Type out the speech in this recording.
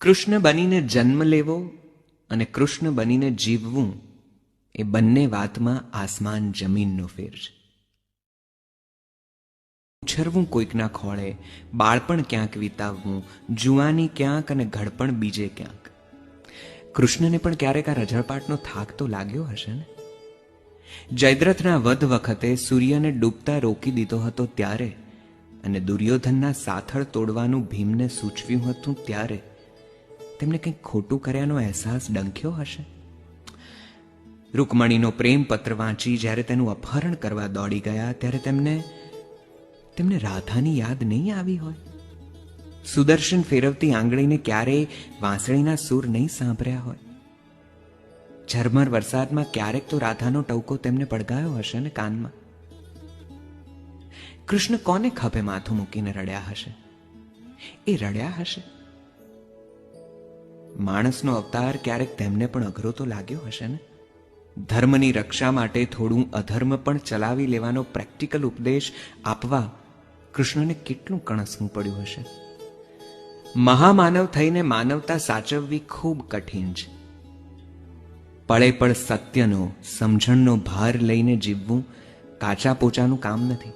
કૃષ્ણ બનીને જન્મ લેવો અને કૃષ્ણ બનીને જીવવું એ બંને વાતમાં આસમાન જમીનનો ફેર છે. ઉછરવું કોઈકના ખોળે, બાળપણ ક્યાંક વિતાવવું, જુવાની ક્યાંક અને ઘડપણ બીજે ક્યાંક. કૃષ્ણને પણ ક્યારેક આ રઝળપાટનો થાક તો લાગ્યો હશે ને? જયદ્રથના વધ વખતે સૂર્યને ડૂબતા રોકી દીધો હતો ત્યારે, અને દુર્યોધનના સાથળ તોડવાનું ભીમને સૂચવ્યું હતું ત્યારે તેમને કંઈક ખોટું કર્યાનો અહેસાસ ડંખ્યો હશે. રૂકમણીનો પ્રેમ પત્ર વાંચી જ્યારે તેનું અપહરણ કરવા દોડી ગયા ત્યારે તેમને રાધાની યાદ નહીં આવી હોય? સુદર્શન ફેરવતી આંગળીને ક્યારેય વાંસળીના સૂર નહીં સાંભળ્યા હોય? ઝરમર વરસાદમાં ક્યારેક તો રાધાનો ટવકો તેમને પડઘાયો હશે ને કાનમાં? કૃષ્ણ કોને ખભે માથું મૂકીને રડ્યા હશે? એ રડ્યા હશે. માણસનો અવતાર ક્યારેક તેમને પણ અઘરો તો લાગ્યો હશે ને? ધર્મની રક્ષા માટે થોડું અધર્મ પણ ચલાવી લેવાનો પ્રેક્ટિકલ ઉપદેશ આપવા કૃષ્ણને કેટલું કણસવું પડ્યું હશે. મહામાનવ થઈને માનવતા સાચવવી ખૂબ કઠિન છે. પળે પળ સત્યનો, સમજણનો ભાર લઈને જીવવું કાચા પોચાનું કામ નથી.